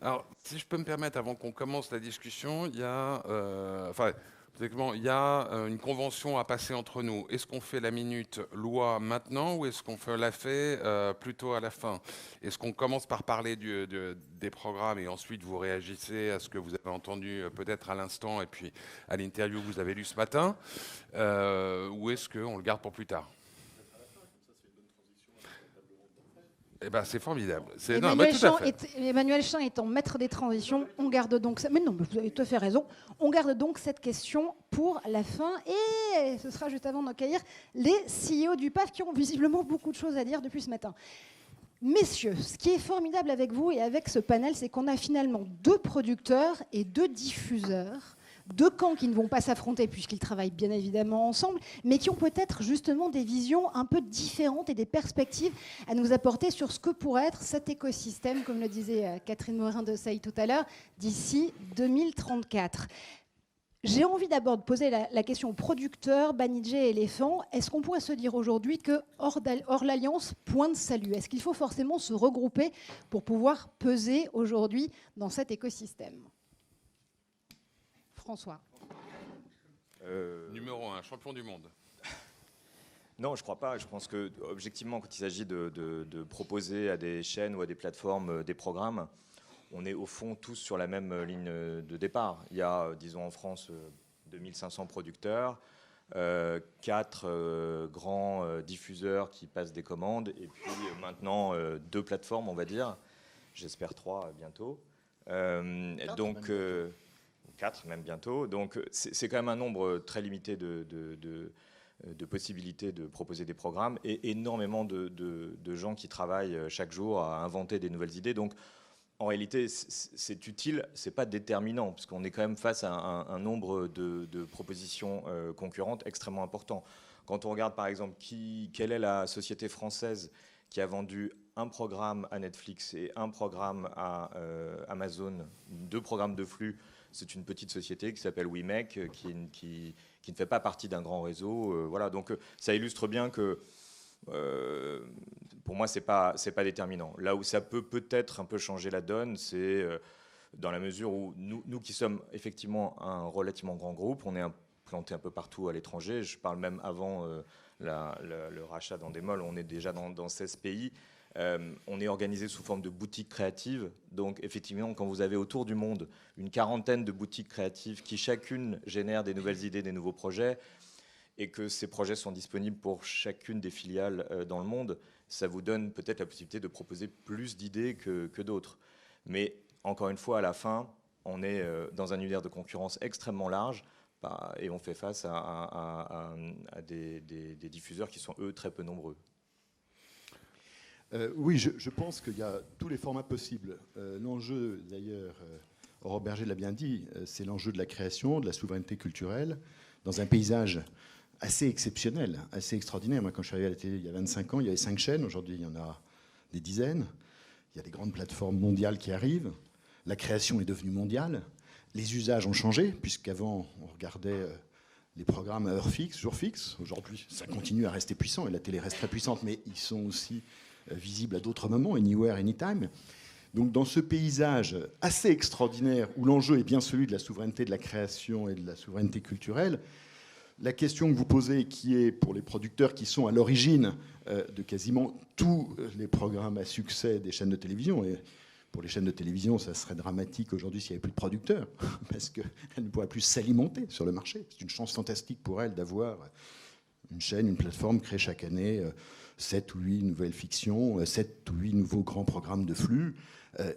Alors, si je peux me permettre, avant qu'on commence la discussion, il y a, enfin, techniquement, il y a une convention à passer entre nous. Est-ce qu'on fait la minute loi maintenant ou est-ce qu'on fait la fait plutôt à la fin? Est-ce qu'on commence par parler des programmes et ensuite vous réagissez à ce que vous avez entendu peut-être à l'instant et puis à l'interview que vous avez lu ce matin? Ou est-ce qu'on le garde pour plus tard? Eh ben, c'est formidable. Non, mais tout à fait. Emmanuel Chin étant maître des transitions, on garde donc... Mais non, mais vous avez tout à fait raison. On garde donc cette question pour la fin. Et ce sera juste avant d'accueillir les CEO du PAF qui ont visiblement beaucoup de choses à dire depuis ce matin. Messieurs, ce qui est formidable avec vous et avec ce panel, c'est qu'on a finalement 2 producteurs et 2 diffuseurs, 2 camps qui ne vont pas s'affronter puisqu'ils travaillent bien évidemment ensemble, mais qui ont peut-être justement des visions un peu différentes et des perspectives à nous apporter sur ce que pourrait être cet écosystème, comme le disait Catherine Morin-Desailly tout à l'heure, d'ici 2034. J'ai envie d'abord de poser la question aux producteurs, Banijé et Éléphant. Est-ce qu'on pourrait se dire aujourd'hui que hors l'alliance, point de salut? Est-ce qu'il faut forcément se regrouper pour pouvoir peser aujourd'hui dans cet écosystème? François. Numéro 1, champion du monde. Non, je ne crois pas. Je pense que, objectivement, quand il s'agit de proposer à des chaînes ou à des plateformes des programmes, on est au fond tous sur la même ligne de départ. Il y a, disons, en France, 2500 producteurs, 4 grands diffuseurs qui passent des commandes, et puis maintenant 2 plateformes, on va dire. J'espère 3 bientôt. Donc, 4 même bientôt. Donc, c'est quand même un nombre très limité de possibilités de proposer des programmes et énormément de gens qui travaillent chaque jour à inventer des nouvelles idées. Donc, en réalité, c'est utile, c'est pas déterminant, parce qu'on est quand même face à un nombre de propositions concurrentes extrêmement important. Quand on regarde, par exemple, quelle est la société française qui a vendu un programme à Netflix et un programme à Amazon, 2 programmes de flux, c'est une petite société qui s'appelle WeMake, qui ne fait pas partie d'un grand réseau. Voilà, donc ça illustre bien que pour moi, c'est pas déterminant. Là où ça peut-être un peu changer la donne, c'est dans la mesure où nous qui sommes effectivement un relativement grand groupe, on est implanté un peu partout à l'étranger. Je parle même avant le rachat d'Endemol, on est déjà dans 16 pays. On est organisé sous forme de boutiques créatives. Donc effectivement, quand vous avez autour du monde une quarantaine de boutiques créatives qui chacune génèrent des nouvelles idées, des nouveaux projets, et que ces projets sont disponibles pour chacune des filiales dans le monde, ça vous donne peut-être la possibilité de proposer plus d'idées que d'autres. Mais encore une fois, à la fin, on est dans un univers de concurrence extrêmement large et on fait face à des diffuseurs qui sont, eux, très peu nombreux. Oui, je pense qu'il y a tous les formats possibles. L'enjeu, d'ailleurs, Aurore Berger l'a bien dit, c'est l'enjeu de la création, de la souveraineté culturelle, dans un paysage assez exceptionnel, assez extraordinaire. Moi, quand je suis arrivé à la télé il y a 25 ans, il y avait 5 chaînes. Aujourd'hui, il y en a des dizaines. Il y a des grandes plateformes mondiales qui arrivent. La création est devenue mondiale. Les usages ont changé, puisqu'avant, on regardait les programmes à heure fixe, jour fixe. Aujourd'hui, ça continue à rester puissant, et la télé reste très puissante, mais ils sont aussi visibles à d'autres moments, anywhere, anytime. Donc, dans ce paysage assez extraordinaire, où l'enjeu est bien celui de la souveraineté de la création et de la souveraineté culturelle, la question que vous posez, qui est pour les producteurs qui sont à l'origine de quasiment tous les programmes à succès des chaînes de télévision, et pour les chaînes de télévision, ça serait dramatique aujourd'hui s'il n'y avait plus de producteurs, parce qu'elles ne pourraient plus s'alimenter sur le marché. C'est une chance fantastique pour elles d'avoir une chaîne, une plateforme créée chaque année 7 ou 8 nouvelles fictions, 7 ou 8 nouveaux grands programmes de flux,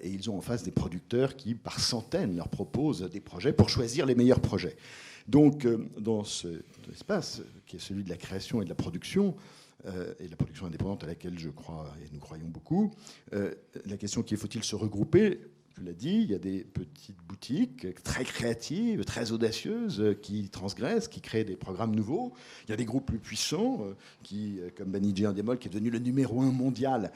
et ils ont en face des producteurs qui, par centaines, leur proposent des projets pour choisir les meilleurs projets. Donc, dans cet espace qui est celui de la création et de la production indépendante à laquelle je crois et nous croyons beaucoup, la question qui est faut-il se regrouper? Je l'ai dit, il y a des petites boutiques très créatives, très audacieuses, qui transgressent, qui créent des programmes nouveaux. Il y a des groupes plus puissants, comme Banijé Endemol, qui est devenu le numéro 1 mondial.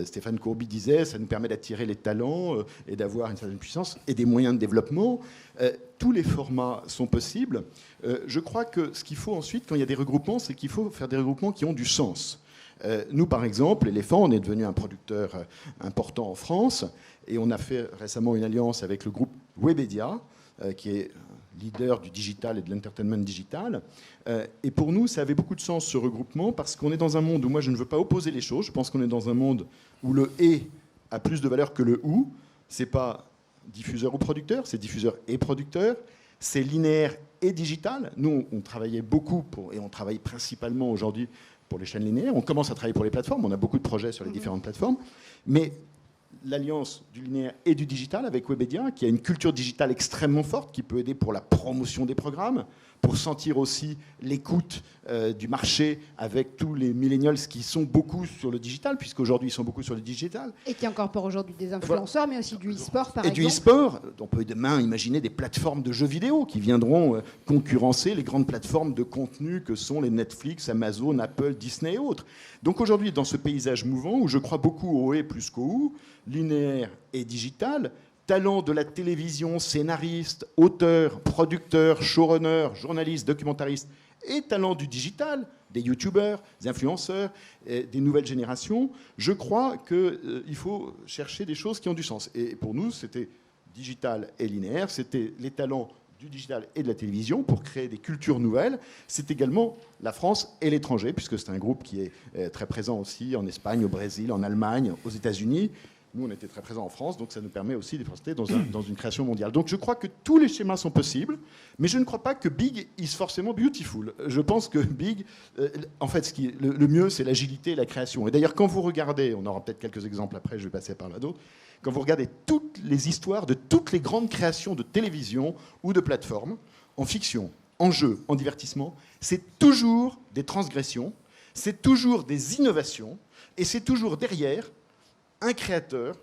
Stéphane Courby disait, ça nous permet d'attirer les talents et d'avoir une certaine puissance et des moyens de développement. Tous les formats sont possibles. Je crois que ce qu'il faut ensuite, quand il y a des regroupements, c'est qu'il faut faire des regroupements qui ont du sens. Nous, par exemple, Éléphant, on est devenu un producteur important en France, et on a fait récemment une alliance avec le groupe Webedia, qui est leader du digital et de l'entertainment digital. Et pour nous, ça avait beaucoup de sens, ce regroupement, parce qu'on est dans un monde où moi, je ne veux pas opposer les choses. Je pense qu'on est dans un monde où le « et » a plus de valeur que le « ou ». C'est pas diffuseur ou producteur, c'est diffuseur et producteur. C'est linéaire et digital. Nous, on travaillait beaucoup et on travaille principalement aujourd'hui pour les chaînes linéaires. On commence à travailler pour les plateformes. On a beaucoup de projets sur les différentes plateformes. Mais l'alliance du linéaire et du digital avec Webedia, qui a une culture digitale extrêmement forte, qui peut aider pour la promotion des programmes, pour sentir aussi l'écoute du marché avec tous les millennials qui sont beaucoup sur le digital, puisqu'aujourd'hui ils sont beaucoup sur le digital. Et qui incorporent aujourd'hui des influenceurs, mais aussi du e-sport, par exemple. Et du e-sport, on peut demain imaginer des plateformes de jeux vidéo qui viendront concurrencer les grandes plateformes de contenu que sont les Netflix, Amazon, Apple, Disney et autres. Donc aujourd'hui, dans ce paysage mouvant, où je crois beaucoup au « et » plus qu'au « ou », linéaire et digital, talent de la télévision, scénariste, auteur, producteur, showrunner, journaliste, documentariste, et talent du digital, des youtubeurs, des influenceurs, des nouvelles générations, je crois qu'il faut chercher des choses qui ont du sens. Et pour nous, c'était digital et linéaire, c'était les talents du digital et de la télévision pour créer des cultures nouvelles. C'est également la France et l'étranger, puisque c'est un groupe qui est très présent aussi en Espagne, au Brésil, en Allemagne, aux États-Unis. Nous, on était très présents en France, donc ça nous permet aussi de rester dans une création mondiale. Donc je crois que tous les schémas sont possibles, mais je ne crois pas que big is forcément beautiful. Je pense que big, en fait, le mieux, c'est l'agilité et la création. Et d'ailleurs, quand vous regardez, on aura peut-être quelques exemples après, je vais passer par là d'autres, quand vous regardez toutes les histoires de toutes les grandes créations de télévision ou de plateformes, en fiction, en jeu, en divertissement, c'est toujours des transgressions, c'est toujours des innovations, et c'est toujours derrière un créateur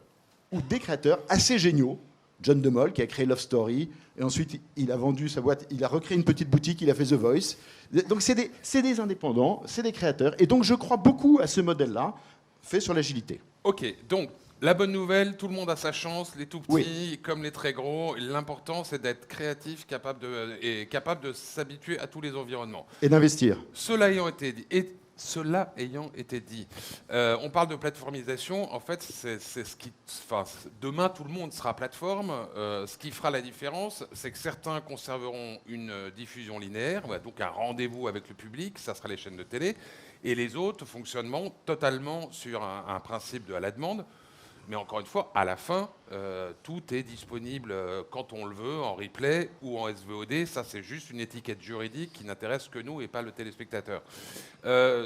ou des créateurs assez géniaux, John de Mol qui a créé Love Story, et ensuite il a vendu sa boîte, il a recréé une petite boutique, il a fait The Voice. Donc c'est des indépendants, c'est des créateurs, et donc je crois beaucoup à ce modèle-là, fait sur l'agilité. Ok, donc la bonne nouvelle, tout le monde a sa chance, les tout petits Oui. comme les très gros. L'important, c'est d'être créatif capable de s'habituer à tous les environnements. Et d'investir. Cela ayant été dit, on parle de plateformisation. En fait, c'est ce qui, enfin, demain tout le monde sera plateforme. Ce qui fera la différence, c'est que certains conserveront une diffusion linéaire, donc un rendez-vous avec le public, ça sera les chaînes de télé, et les autres fonctionneront totalement sur un principe de à la demande. Mais encore une fois, à la fin, tout est disponible quand on le veut, en replay ou en SVOD. Ça, c'est juste une étiquette juridique qui n'intéresse que nous et pas le téléspectateur.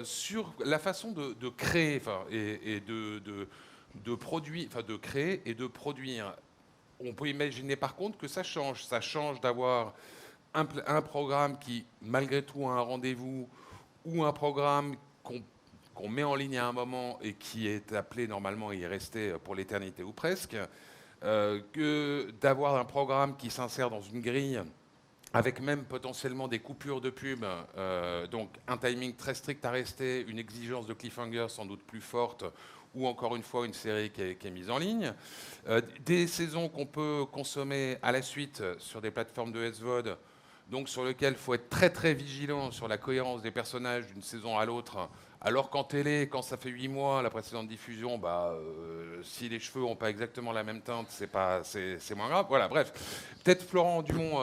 Sur la façon de créer et de produire, de créer et de produire, on peut imaginer par contre que ça change. Ça change d'avoir un programme qui, malgré tout, a un rendez-vous ou un programme qu'on met en ligne à un moment et qui est appelé normalement à y rester pour l'éternité ou presque, que d'avoir un programme qui s'insère dans une grille avec même potentiellement des coupures de pub, donc un timing très strict à rester, une exigence de cliffhanger sans doute plus forte, ou encore une fois une série qui est mise en ligne, des saisons qu'on peut consommer à la suite sur des plateformes de SVOD, donc sur lesquelles il faut être très très vigilant sur la cohérence des personnages d'une saison à l'autre. Alors qu'en télé, quand ça fait 8 mois, la précédente diffusion, si les cheveux n'ont pas exactement la même teinte, c'est moins grave. Voilà, bref. Peut-être Florent Dumont,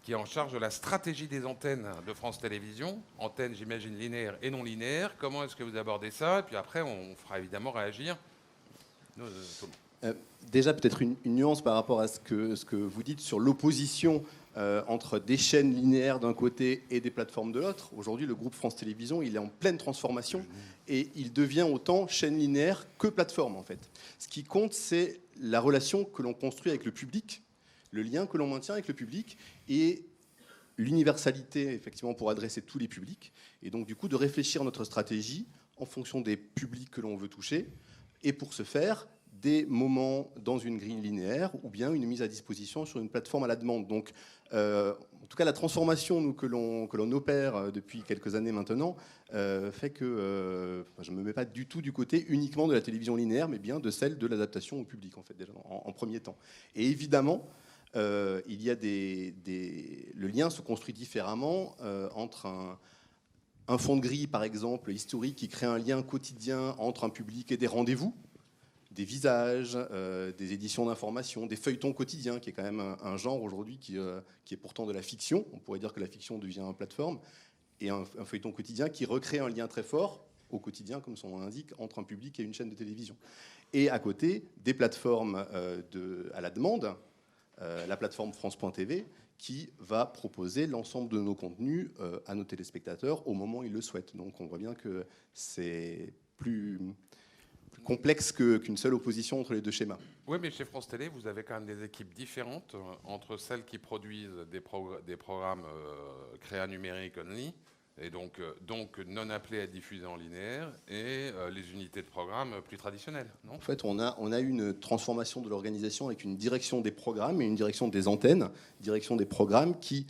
qui est en charge de la stratégie des antennes de France Télévisions. Antennes, j'imagine, linéaires et non linéaires. Comment est-ce que vous abordez ça? Et puis après, on fera évidemment réagir tout le monde. Déjà, peut-être une nuance par rapport à ce que vous dites sur l'opposition entre des chaînes linéaires d'un côté et des plateformes de l'autre. Aujourd'hui, le groupe France Télévisions, il est en pleine transformation et il devient autant chaîne linéaire que plateforme, en fait. Ce qui compte, c'est la relation que l'on construit avec le public, le lien que l'on maintient avec le public et l'universalité, effectivement, pour adresser tous les publics. Et donc, du coup, de réfléchir notre stratégie en fonction des publics que l'on veut toucher. Et pour ce faire, des moments dans une grille linéaire ou bien une mise à disposition sur une plateforme à la demande. Donc, en tout cas, la transformation que l'on opère depuis quelques années maintenant fait que je ne me mets pas du tout du côté uniquement de la télévision linéaire, mais bien de celle de l'adaptation au public, en fait, déjà, en premier temps. Et évidemment, il y a le lien se construit différemment entre un fond de grille, par exemple, historique, qui crée un lien quotidien entre un public et des rendez-vous, des visages, des éditions d'information, des feuilletons quotidiens, qui est quand même un genre aujourd'hui qui est pourtant de la fiction. On pourrait dire que la fiction devient une plateforme, et un feuilleton quotidien qui recrée un lien très fort au quotidien, comme son nom l'indique, entre un public et une chaîne de télévision. Et à côté, des plateformes à la demande, la plateforme France.tv, qui va proposer l'ensemble de nos contenus à nos téléspectateurs au moment où ils le souhaitent. Donc on voit bien que c'est plus complexe qu'une seule opposition entre les deux schémas. Oui, mais chez France Télé, vous avez quand même des équipes différentes entre celles qui produisent des programmes créa numérique only, et donc non appelés à diffuser en linéaire, et les unités de programme plus traditionnelles, non ? En fait, on a eu une transformation de l'organisation avec une direction des programmes et une direction des antennes, direction des programmes qui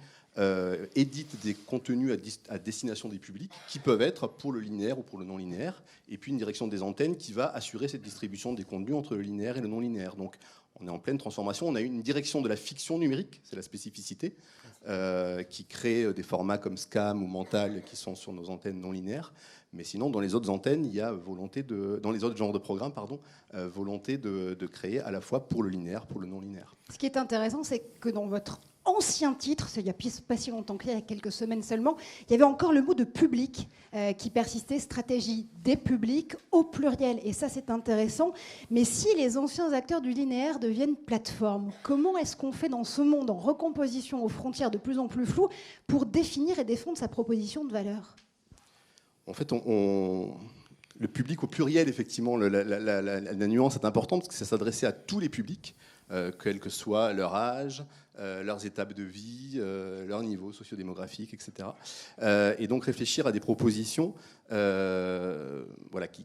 éditent des contenus à destination des publics qui peuvent être pour le linéaire ou pour le non linéaire, et puis une direction des antennes qui va assurer cette distribution des contenus entre le linéaire et le non linéaire. Donc on est en pleine transformation. On a eu une direction de la fiction numérique, c'est la spécificité, qui crée des formats comme Scam ou Mental qui sont sur nos antennes non linéaires. Mais sinon, dans les autres antennes, il y a dans les autres genres de programmes, volonté de créer à la fois pour le linéaire, pour le non linéaire. Ce qui est intéressant, c'est que dans votre ancien titre, il n'y a pas si longtemps que ça, il y a quelques semaines seulement, il y avait encore le mot de public qui persistait, stratégie des publics au pluriel. Et ça, c'est intéressant. Mais si les anciens acteurs du linéaire deviennent plateformes, comment est-ce qu'on fait dans ce monde en recomposition aux frontières de plus en plus floues pour définir et défendre sa proposition de valeur ? En fait, le public au pluriel, effectivement, la nuance est importante parce que ça s'adressait à tous les publics, quel que soit leur âge, leurs étapes de vie, leur niveau sociodémographique, etc. Et donc réfléchir à des propositions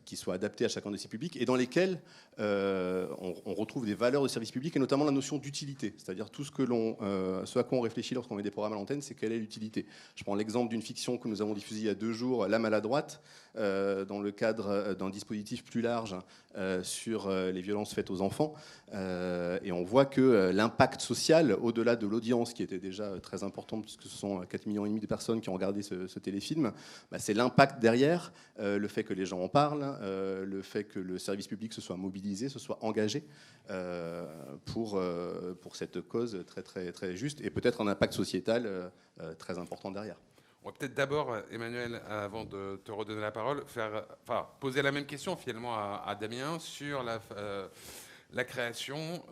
qui soient adaptées à chacun de ces publics et dans lesquelles on retrouve des valeurs de service public et notamment la notion d'utilité. C'est-à-dire tout ce à quoi on réfléchit lorsqu'on met des programmes à l'antenne, c'est quelle est l'utilité. Je prends l'exemple d'une fiction que nous avons diffusée il y a 2 jours, La Maladroite, dans le cadre d'un dispositif plus large sur les violences faites aux enfants. Et on voit que l'impact social, au-delà de l'audience qui était déjà très importante, puisque ce sont 4,5 millions de personnes qui ont regardé ce téléfilm, c'est l'impact derrière, le fait que les gens en parlent, le fait que le service public se soit mobilisé, se soit engagé pour cette cause très, très, très juste, et peut-être un impact sociétal très important derrière. On va peut-être d'abord, Emmanuel, avant de te redonner la parole, poser la même question finalement à Damien sur la création,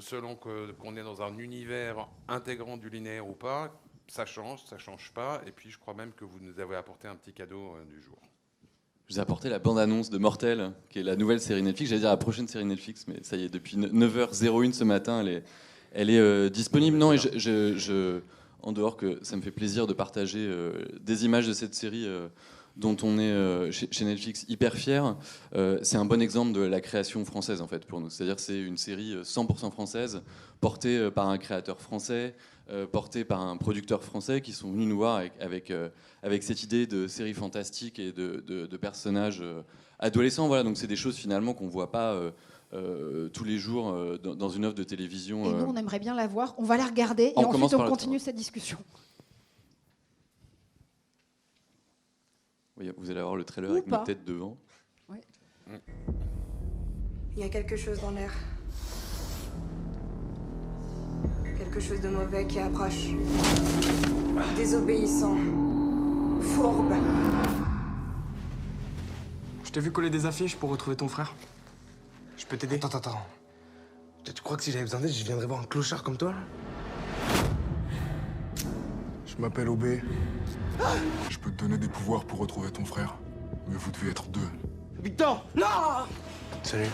selon qu'on est dans un univers intégrant du linéaire ou pas. Ça change pas, et puis je crois même que vous nous avez apporté un petit cadeau du jour. Je vous ai apporté la bande-annonce de Mortel, qui est la nouvelle série Netflix, j'allais dire la prochaine série Netflix, mais ça y est, depuis 9h01 ce matin, elle est disponible. Non, et en dehors que ça me fait plaisir de partager des images de cette série dont on est chez Netflix hyper fier. C'est un bon exemple de la création française en fait pour nous. C'est-à-dire c'est une série 100% française, portée par un créateur français, portée par un producteur français qui sont venus nous voir avec cette idée de série fantastique et de personnages adolescents. Voilà, donc c'est des choses finalement qu'on ne voit pas tous les jours dans une œuvre de télévision. Et nous, on aimerait bien la voir. On va la regarder et ensuite on continue cette discussion. Oui, vous allez avoir le trailer Ou avec pas. ma tête devant. Ouais. Il y a quelque chose dans l'air. Quelque chose de mauvais qui approche. Désobéissant. Fourbe. Je t'ai vu coller des affiches pour retrouver ton frère. Je peux t'aider? Attends. Tu crois que si j'avais besoin d'aide, je viendrais voir un clochard comme toi, là? Je m'appelle OB. Je peux te donner des pouvoirs pour retrouver ton frère. Mais vous devez être 2. Victor! Non! Salut.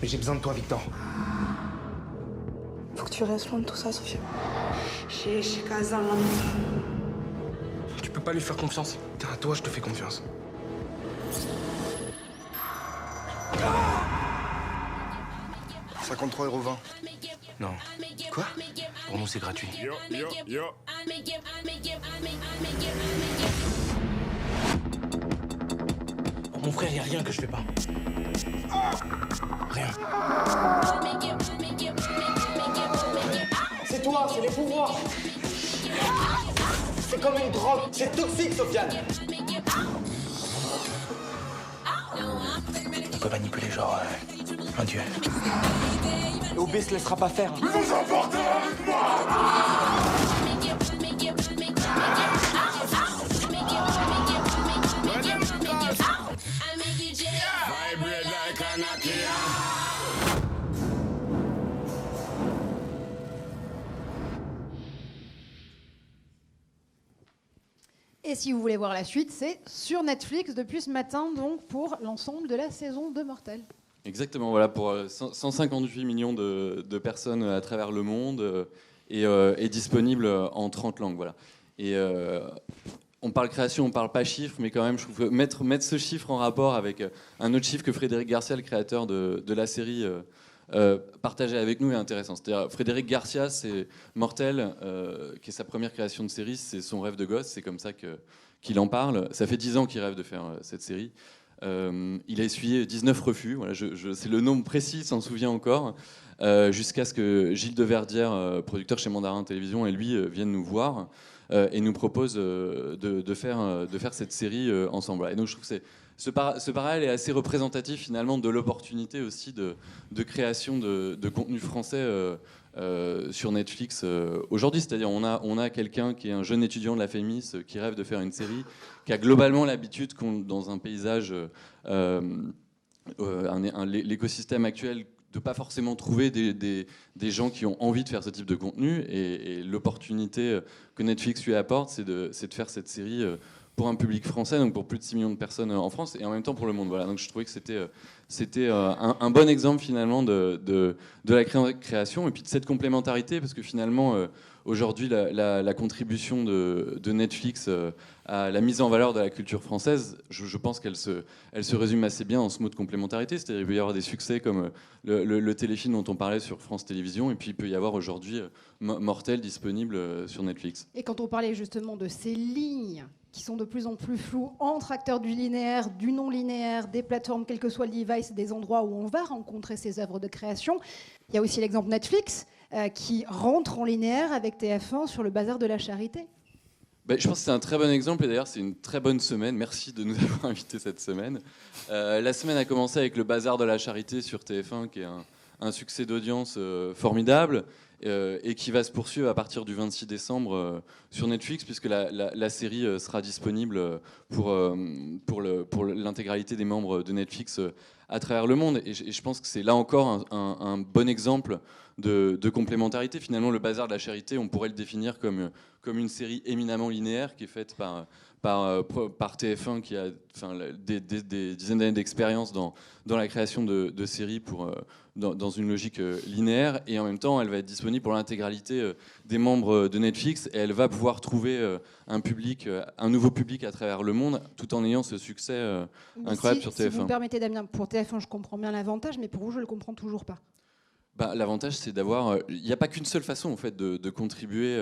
Mais j'ai besoin de toi, Victor. Faut que tu restes loin de tout ça, Sophia. Chez Kazan. Tu peux pas lui faire confiance. À toi, je te fais confiance. 53,20 €. Non. Quoi? Pour nous, c'est gratuit. Yo. Pour mon frère, y a rien que je fais pas. Rien. C'est toi, c'est les pouvoirs. C'est comme une drogue, c'est toxique, Sofiane. peut manipuler, genre un dieu. OB se laissera pas faire. Vous emportez avec moi. Et si vous voulez voir la suite, c'est sur Netflix depuis ce matin, donc pour l'ensemble de la saison de Mortel. Exactement, voilà, pour 158 millions de personnes à travers le monde et disponible en 30 langues. Voilà. Et on parle création, on parle pas chiffres, mais quand même, je trouve que mettre ce chiffre en rapport avec un autre chiffre que Frédéric Garcia, le créateur de la série, partagé avec nous est intéressant. C'est-à-dire, Frédéric Garcia, c'est Mortel, qui est sa première création de série, c'est son rêve de gosse, c'est comme ça qu'il en parle. Ça fait 10 ans qu'il rêve de faire cette série. Il a essuyé 19 refus, voilà, c'est le nombre précis, il s'en souvient encore, jusqu'à ce que Gilles Deverdière, producteur chez Mandarin Télévision, et lui viennent nous voir et nous propose de faire cette série ensemble. Et donc je trouve que ce parallèle est assez représentatif finalement de l'opportunité aussi de création de contenu français sur Netflix aujourd'hui. C'est-à-dire on a quelqu'un qui est un jeune étudiant de la FEMIS qui rêve de faire une série, qui a globalement l'habitude dans un paysage, l'écosystème actuel, de pas forcément trouver des gens qui ont envie de faire ce type de contenu. Et l'opportunité que Netflix lui apporte, c'est de faire cette série pour un public français, donc pour plus de 6 millions de personnes en France, et en même temps pour le monde. Voilà. Donc je trouvais que c'était un bon exemple finalement de la création, et puis de cette complémentarité, parce que finalement, aujourd'hui, la contribution de Netflix à la mise en valeur de la culture française, je pense qu'elle se résume assez bien en ce mot de complémentarité. C'est-à-dire qu'il peut y avoir des succès comme le téléfilm dont on parlait sur France Télévisions, et puis il peut y avoir aujourd'hui Mortel disponible sur Netflix. Et quand on parlait justement de ces lignes qui sont de plus en plus floues entre acteurs du linéaire, du non-linéaire, des plateformes, quel que soit le device, des endroits où on va rencontrer ces œuvres de création, il y a aussi l'exemple Netflix qui rentre en linéaire avec TF1 sur le bazar de la charité. Je pense que c'est un très bon exemple, et d'ailleurs c'est une très bonne semaine. Merci de nous avoir invités cette semaine. La semaine a commencé avec le bazar de la charité sur TF1, qui est un succès d'audience formidable, et qui va se poursuivre à partir du 26 décembre sur Netflix, puisque la série sera disponible pour l'intégralité des membres de Netflix à travers le monde. Et je pense que c'est là encore un bon exemple de complémentarité. Finalement, le bazar de la charité, on pourrait le définir comme une série éminemment linéaire qui est faite par TF1, qui a des dizaines d'années d'expérience dans la création de séries dans une logique linéaire, et en même temps elle va être disponible pour l'intégralité des membres de Netflix, et elle va pouvoir trouver un nouveau public à travers le monde, tout en ayant ce succès incroyable sur TF1. Si vous me permettez, Damien, pour TF1 je comprends bien l'avantage, mais pour vous je le comprends toujours pas. L'avantage, c'est d'avoir... Il n'y a pas qu'une seule façon en fait, de contribuer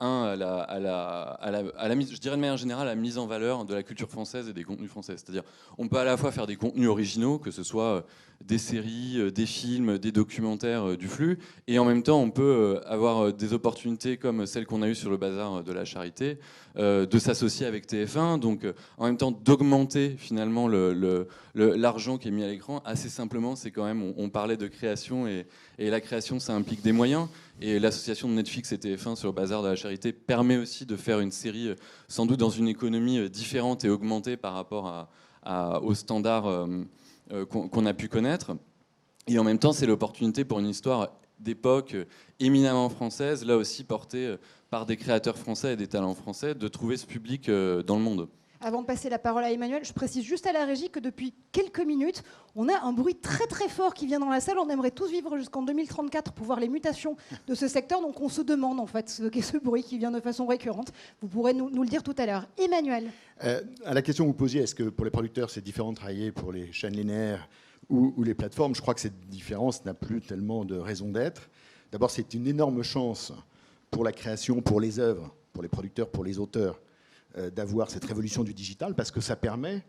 à la mise, je dirais de manière générale, à la mise en valeur de la culture française et des contenus français. C'est-à-dire, on peut à la fois faire des contenus originaux, que ce soit des séries, des films, des documentaires, du flux, et en même temps, on peut avoir des opportunités comme celles qu'on a eues sur le bazar de la charité, de s'associer avec TF1, donc en même temps d'augmenter finalement l'argent qui est mis à l'écran. Assez simplement, c'est quand même, on parlait de création, et la création, ça implique des moyens. Et l'association de Netflix et TF1 sur le bazar de la charité permet aussi de faire une série sans doute dans une économie différente et augmentée par rapport aux standards qu'on a pu connaître. Et en même temps, c'est l'opportunité pour une histoire d'époque éminemment française, là aussi portée par des créateurs français et des talents français, de trouver ce public dans le monde. Avant de passer la parole à Emmanuel, je précise juste à la régie que depuis quelques minutes, on a un bruit très très fort qui vient dans la salle. On aimerait tous vivre jusqu'en 2034 pour voir les mutations de ce secteur. Donc on se demande en fait ce qu'est ce bruit qui vient de façon récurrente. Vous pourrez nous le dire tout à l'heure. Emmanuel. À la question que vous posiez, est-ce que pour les producteurs c'est différent de travailler pour les chaînes linéaires ou les plateformes? Je crois que cette différence n'a plus tellement de raison d'être. D'abord, c'est une énorme chance pour la création, pour les œuvres, pour les producteurs, pour les auteurs, d'avoir cette révolution du digital, parce que ça permet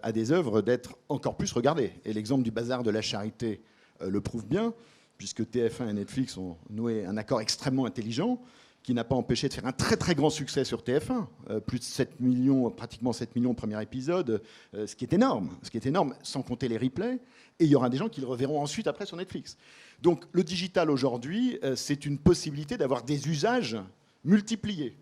à des œuvres d'être encore plus regardées. Et l'exemple du bazar de la charité le prouve bien, puisque TF1 et Netflix ont noué un accord extrêmement intelligent qui n'a pas empêché de faire un très très grand succès sur TF1, plus de 7 millions, pratiquement 7 millions au premier épisode, ce qui est énorme, sans compter les replays, et il y aura des gens qui le reverront ensuite après sur Netflix. Donc le digital aujourd'hui, c'est une possibilité d'avoir des usages multipliés.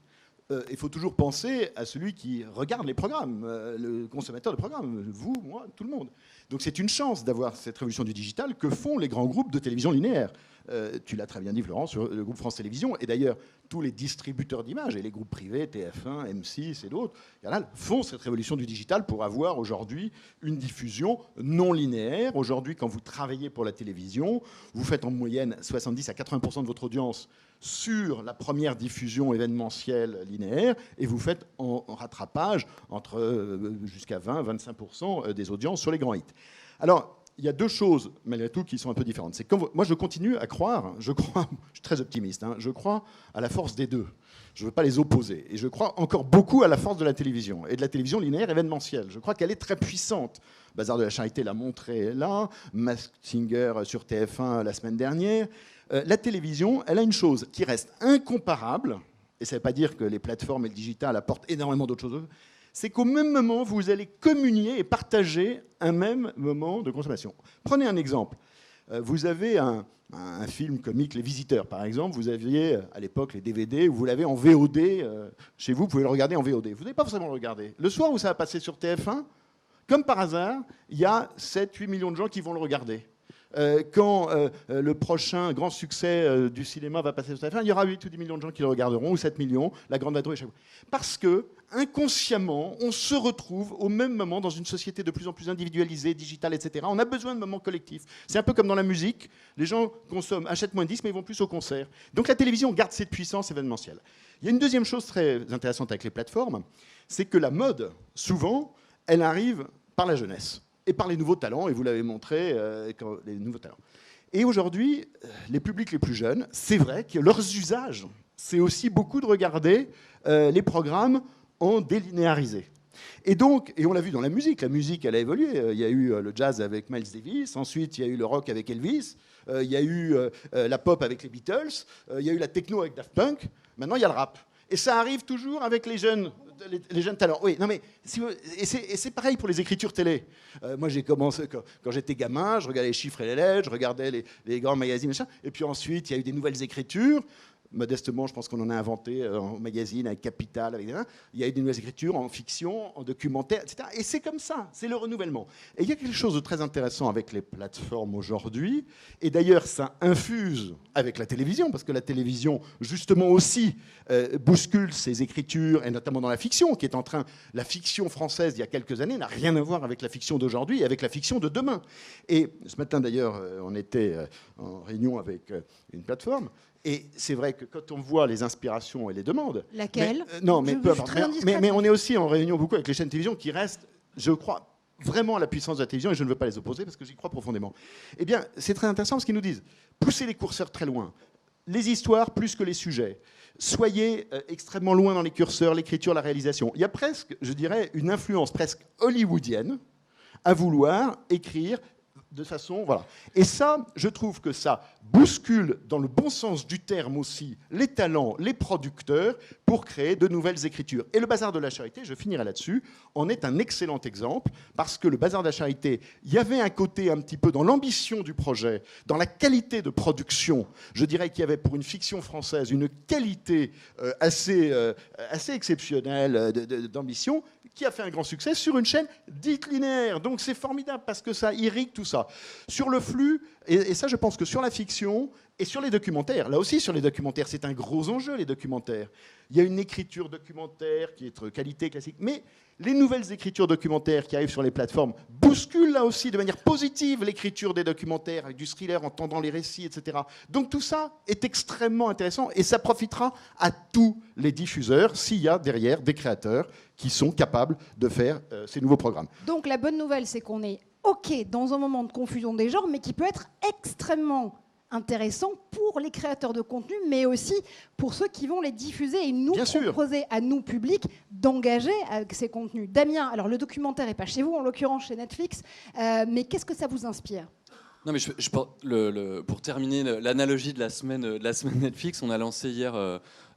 Il faut toujours penser à celui qui regarde les programmes, le consommateur de programmes, vous, moi, tout le monde. Donc c'est une chance d'avoir cette révolution du digital que font les grands groupes de télévision linéaire. Tu l'as très bien dit, Florent, sur le groupe France Télévisions, et d'ailleurs tous les distributeurs d'images, et les groupes privés, TF1, M6 et d'autres, font cette révolution du digital pour avoir aujourd'hui une diffusion non linéaire. Aujourd'hui, quand vous travaillez pour la télévision, vous faites en moyenne 70 à 80% de votre audience sur la première diffusion événementielle linéaire, et vous faites en rattrapage entre jusqu'à 20-25% des audiences sur les grands hits. Alors, il y a deux choses, malgré tout, qui sont un peu différentes. C'est que moi, je continue à croire, je suis très optimiste, je crois à la force des deux. Je ne veux pas les opposer. Et je crois encore beaucoup à la force de la télévision, et de la télévision linéaire événementielle. Je crois qu'elle est très puissante. Bazar de la Charité l'a montré là, Masked Singer sur TF1 la semaine dernière. La télévision, elle a une chose qui reste incomparable, et ça ne veut pas dire que les plateformes et le digital apportent énormément d'autres choses, c'est qu'au même moment, vous allez communier et partager un même moment de consommation. Prenez un exemple. Vous avez un film comique, Les Visiteurs, par exemple. Vous aviez, à l'époque, les DVD, vous l'avez en VOD. Chez vous, vous pouvez le regarder en VOD. Vous n'avez pas forcément le regarder. Le soir où ça va passer sur TF1, comme par hasard, il y a 7-8 millions de gens qui vont le regarder. Quand le prochain grand succès du cinéma va passer sur TF1, il y aura 8 ou 10 millions de gens qui le regarderont, ou 7 millions, La Grande Vadrouille. Parce que, inconsciemment, on se retrouve au même moment dans une société de plus en plus individualisée, digitale, etc. On a besoin de moments collectifs. C'est un peu comme dans la musique. Les gens achètent moins de disques, mais ils vont plus au concert. Donc la télévision garde cette puissance événementielle. Il y a une deuxième chose très intéressante avec les plateformes, c'est que la mode, souvent, elle arrive par la jeunesse et par les nouveaux talents, et vous l'avez montré, les nouveaux talents. Et aujourd'hui, les publics les plus jeunes, c'est vrai que leurs usages, c'est aussi beaucoup de regarder les programmes en délinéarisé. Et donc, et on l'a vu dans la musique elle a évolué. Il y a eu le jazz avec Miles Davis, ensuite il y a eu le rock avec Elvis, il y a eu la pop avec les Beatles, il y a eu la techno avec Daft Punk, maintenant il y a le rap. Et ça arrive toujours avec les jeunes talents. Oui, non mais et c'est pareil pour les écritures télé. Moi, j'ai commencé quand j'étais gamin, je regardais les chiffres et les lettres, je regardais les grands magazines, machin. Et puis ensuite, il y a eu des nouvelles écritures. Modestement, je pense qu'on en a inventé en magazine, avec Capital, avec il y a eu des nouvelles écritures en fiction, en documentaire, etc. Et c'est comme ça, c'est le renouvellement. Et il y a quelque chose de très intéressant avec les plateformes aujourd'hui, et d'ailleurs ça infuse avec la télévision, parce que la télévision, justement aussi, bouscule ses écritures, et notamment dans la fiction, qui est en train... La fiction française d'il y a quelques années n'a rien à voir avec la fiction d'aujourd'hui et avec la fiction de demain. Et ce matin, d'ailleurs, on était en réunion avec une plateforme. Et c'est vrai que quand on voit les inspirations et les demandes... Laquelle ? Non, mais peu importe. Mais on est aussi en réunion beaucoup avec les chaînes de télévision qui restent, je crois, vraiment à la puissance de la télévision, et je ne veux pas les opposer parce que j'y crois profondément. Eh bien, c'est très intéressant parce qu'ils nous disent, poussez les curseurs très loin, les histoires plus que les sujets, soyez extrêmement loin dans les curseurs, l'écriture, la réalisation. Il y a presque, je dirais, une influence presque hollywoodienne à vouloir écrire de façon... Voilà. Et ça, je trouve que ça bouscule, dans le bon sens du terme aussi, les talents, les producteurs, pour créer de nouvelles écritures. Et le Bazar de la Charité, je finirai là-dessus, en est un excellent exemple, parce que le Bazar de la Charité, il y avait un côté un petit peu dans l'ambition du projet, dans la qualité de production. Je dirais qu'il y avait pour une fiction française une qualité assez exceptionnelle d'ambition, qui a fait un grand succès sur une chaîne dite linéaire. Donc c'est formidable parce que ça irrigue tout ça. Sur le flux, et ça je pense que sur la fiction et sur les documentaires, là aussi sur les documentaires, c'est un gros enjeu les documentaires. Il y a une écriture documentaire qui est de qualité classique, mais les nouvelles écritures documentaires qui arrivent sur les plateformes bousculent là aussi de manière positive l'écriture des documentaires, avec du thriller, entendant les récits, etc. Donc tout ça est extrêmement intéressant et ça profitera à tous les diffuseurs s'il y a derrière des créateurs qui sont capables de faire ces nouveaux programmes. Donc la bonne nouvelle, c'est qu'on est OK dans un moment de confusion des genres, mais qui peut être extrêmement intéressant pour les créateurs de contenu, mais aussi pour ceux qui vont les diffuser et nous proposer à nous, publics, d'engager avec ces contenus. Damien, alors le documentaire n'est pas chez vous, en l'occurrence chez Netflix, mais qu'est-ce que ça vous inspire ? Non, mais pour terminer l'analogie de la semaine Netflix, on a lancé hier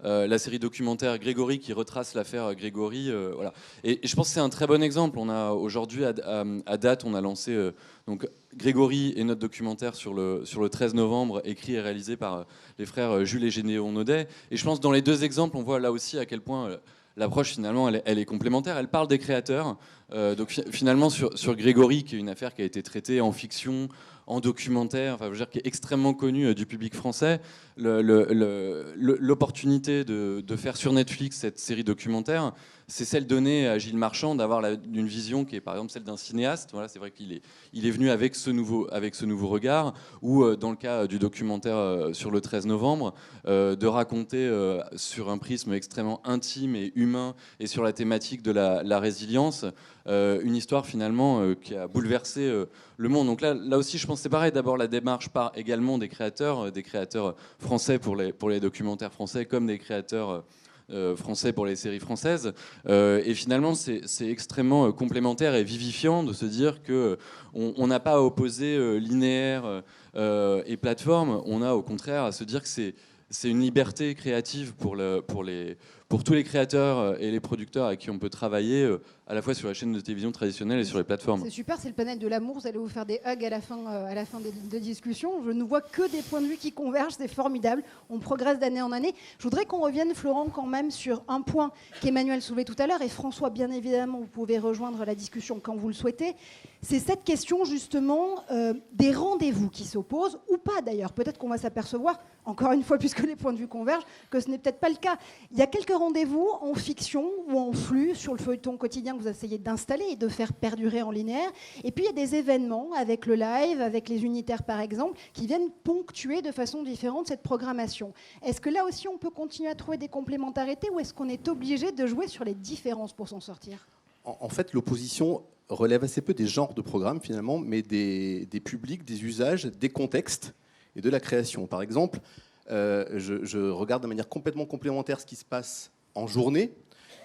la série documentaire Grégory qui retrace l'affaire Grégory. Voilà. Et je pense que c'est un très bon exemple. On a aujourd'hui, à date, on a lancé donc Grégory et notre documentaire sur le 13 novembre, écrit et réalisé par les frères Jules et Gédéon Naudet. Et je pense que dans les deux exemples, on voit là aussi à quel point l'approche, finalement, elle est complémentaire. Elle parle des créateurs. Donc finalement, sur Grégory, qui est une affaire qui a été traitée en fiction, en documentaire, enfin, je veux dire, qui est extrêmement connu du public français, l'opportunité de faire sur Netflix cette série documentaire, c'est celle donnée à Gilles Marchand d'avoir une vision qui est par exemple celle d'un cinéaste. Voilà, c'est vrai qu'il est venu avec ce nouveau regard, ou dans le cas du documentaire sur le 13 novembre, de raconter sur un prisme extrêmement intime et humain et sur la thématique de la résilience, une histoire finalement qui a bouleversé le monde. Donc là aussi, je pense que c'est pareil. D'abord, la démarche part également des créateurs français pour les documentaires français, comme des créateurs français pour les séries françaises. Et finalement, c'est extrêmement complémentaire et vivifiant de se dire qu'on n'a pas à opposer linéaire et plateforme. On a au contraire à se dire que c'est une liberté créative pour tous les créateurs et les producteurs avec qui on peut travailler à la fois sur la chaîne de télévision traditionnelle et sur les plateformes. C'est super, c'est le panel de l'amour. Vous allez vous faire des hugs à la fin des discussions. Je ne vois que des points de vue qui convergent, c'est formidable. On progresse d'année en année. Je voudrais qu'on revienne, Florent, quand même sur un point qu'Emmanuel soulevait tout à l'heure. Et François, bien évidemment, vous pouvez rejoindre la discussion quand vous le souhaitez. C'est cette question, justement, des rendez-vous qui s'opposent, ou pas d'ailleurs. Peut-être qu'on va s'apercevoir, encore une fois, puisque les points de vue convergent, que ce n'est peut-être pas le cas. Il y a quelques rendez-vous en fiction ou en flux sur le feuilleton quotidien que vous essayez d'installer et de faire perdurer en linéaire. Et puis il y a des événements avec le live, avec les unitaires par exemple, qui viennent ponctuer de façon différente cette programmation. Est-ce que là aussi on peut continuer à trouver des complémentarités ou est-ce qu'on est obligé de jouer sur les différences pour s'en sortir ? En fait, l'opposition relève assez peu des genres de programmes finalement, mais des publics, des usages, des contextes et de la création. Par exemple, je regarde de manière complètement complémentaire ce qui se passe en journée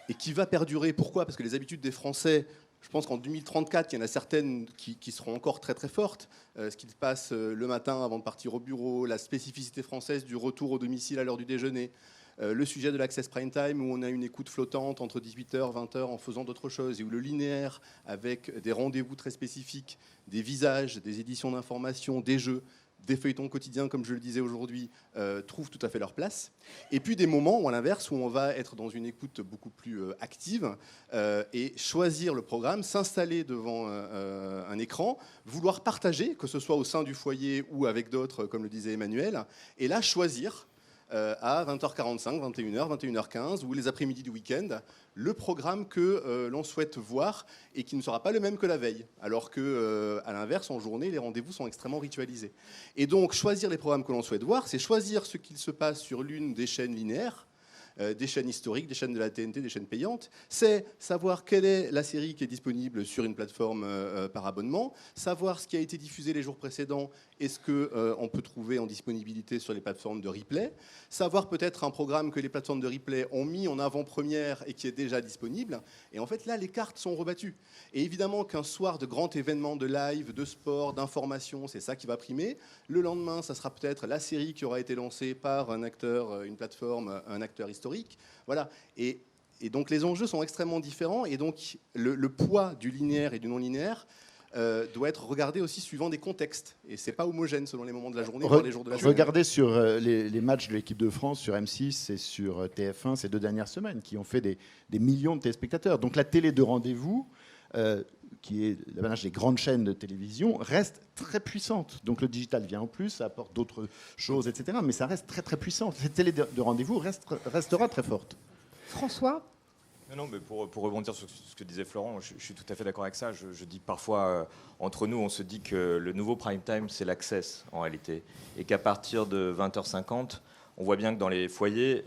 et qui va perdurer. Pourquoi ? Parce que les habitudes des Français, je pense qu'en 2034, il y en a certaines qui seront encore très très fortes. Ce qui se passe le matin avant de partir au bureau, la spécificité française du retour au domicile à l'heure du déjeuner, le sujet de l'Access Prime Time où on a une écoute flottante entre 18h, 20h en faisant d'autres choses, et où le linéaire avec des rendez-vous très spécifiques, des visages, des éditions d'information, des jeux, des feuilletons quotidiens, comme je le disais aujourd'hui, trouvent tout à fait leur place. Et puis des moments où, à l'inverse, où on va être dans une écoute beaucoup plus active et choisir le programme, s'installer devant un écran, vouloir partager, que ce soit au sein du foyer ou avec d'autres, comme le disait Emmanuel, et là choisir à 20h45, 21h, 21h15 ou les après-midi du week-end, le programme que l'on souhaite voir et qui ne sera pas le même que la veille. Alors qu'à l'inverse, en journée, les rendez-vous sont extrêmement ritualisés. Et donc, choisir les programmes que l'on souhaite voir, c'est choisir ce qu'il se passe sur l'une des chaînes linéaires, des chaînes historiques, des chaînes de la TNT, des chaînes payantes. C'est savoir quelle est la série qui est disponible sur une plateforme par abonnement, savoir ce qui a été diffusé les jours précédents et ce qu'on peut trouver en disponibilité sur les plateformes de replay, savoir peut-être un programme que les plateformes de replay ont mis en avant-première et qui est déjà disponible. Et en fait, là, les cartes sont rebattues. Et évidemment qu'un soir de grand événement de live, de sport, d'information, c'est ça qui va primer. Le lendemain, ça sera peut-être la série qui aura été lancée par un acteur, une plateforme, un acteur historique. Voilà. Et donc les enjeux sont extrêmement différents. Et donc le poids du linéaire et du non-linéaire doit être regardé aussi suivant des contextes. Et c'est pas homogène selon les moments de la journée, voire les jours de la journée. Regardez sur les matchs de l'équipe de France sur M6 et sur TF1 ces 2 dernières semaines, qui ont fait des millions de téléspectateurs. Donc la télé de rendez-vous, qui est l'apanage des grandes chaînes de télévision, reste très puissante. Donc le digital vient en plus, ça apporte d'autres choses, etc. Mais ça reste très très puissant. Cette télé de rendez-vous restera très forte. François ? Non, mais pour rebondir sur ce que disait Florent, je suis tout à fait d'accord avec ça. Je dis parfois, entre nous, on se dit que le nouveau prime time, c'est l'Access, en réalité. Et qu'à partir de 20h50, on voit bien que dans les foyers,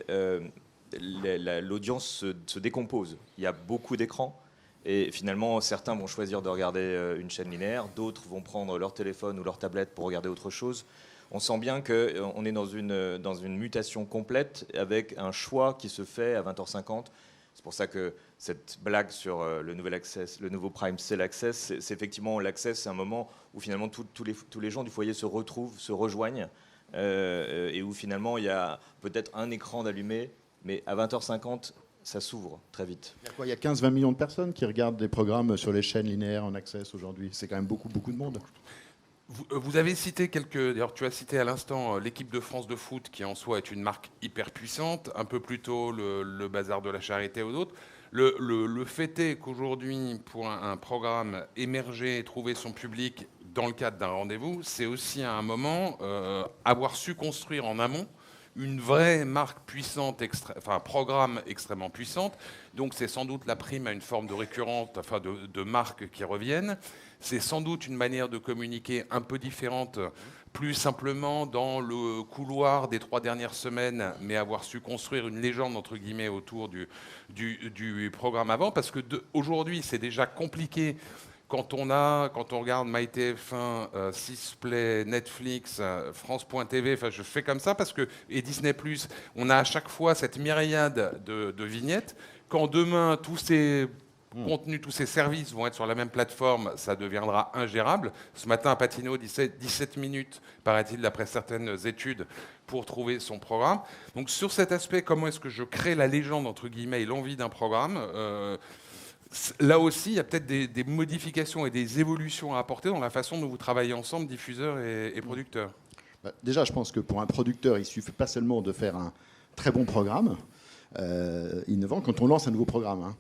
l'audience se décompose. Il y a beaucoup d'écrans. Et finalement, certains vont choisir de regarder une chaîne linéaire, d'autres vont prendre leur téléphone ou leur tablette pour regarder autre chose. On sent bien qu'on est dans une mutation complète avec un choix qui se fait à 20h50 C'est pour ça que cette blague sur le nouveau Prime, c'est l'Access. C'est effectivement l'Access, c'est un moment où finalement tous les gens du foyer se retrouvent, se rejoignent, et où finalement il y a peut-être un écran d'allumé, mais à 20h50, ça s'ouvre très vite. Il y a 15-20 millions de personnes qui regardent des programmes sur les chaînes linéaires en Access aujourd'hui. C'est quand même beaucoup de monde. Vous avez cité d'ailleurs tu as cité à l'instant l'équipe de France de foot qui en soi est une marque hyper puissante, un peu plus tôt le Bazar de la Charité ou d'autres. Le fait est qu'aujourd'hui, pour un programme émerger et trouver son public dans le cadre d'un rendez-vous, c'est aussi à un moment avoir su construire en amont une vraie marque puissante, programme extrêmement puissante. Donc c'est sans doute la prime à une forme de récurrence, de marques qui reviennent. C'est sans doute une manière de communiquer un peu différente, plus simplement dans le couloir des 3 dernières semaines, mais avoir su construire une légende, entre guillemets, autour du programme avant. Parce que aujourd'hui, c'est déjà compliqué quand on regarde MyTF1, Sisplay, Netflix, France.tv, je fais comme ça, et Disney+, on a à chaque fois cette myriade de vignettes. Quand demain, tous ces contenus, tous ces services vont être sur la même plateforme, ça deviendra ingérable. Ce matin, à Patino, 17 minutes, paraît-il, d'après certaines études, pour trouver son programme. Donc sur cet aspect, comment est-ce que je crée la légende, entre guillemets, et l'envie d'un programme là aussi, il y a peut-être des modifications et des évolutions à apporter dans la façon dont vous travaillez ensemble, diffuseurs et producteurs. Déjà, je pense que pour un producteur, il ne suffit pas seulement de faire un très bon programme innovant quand on lance un nouveau programme. Hein.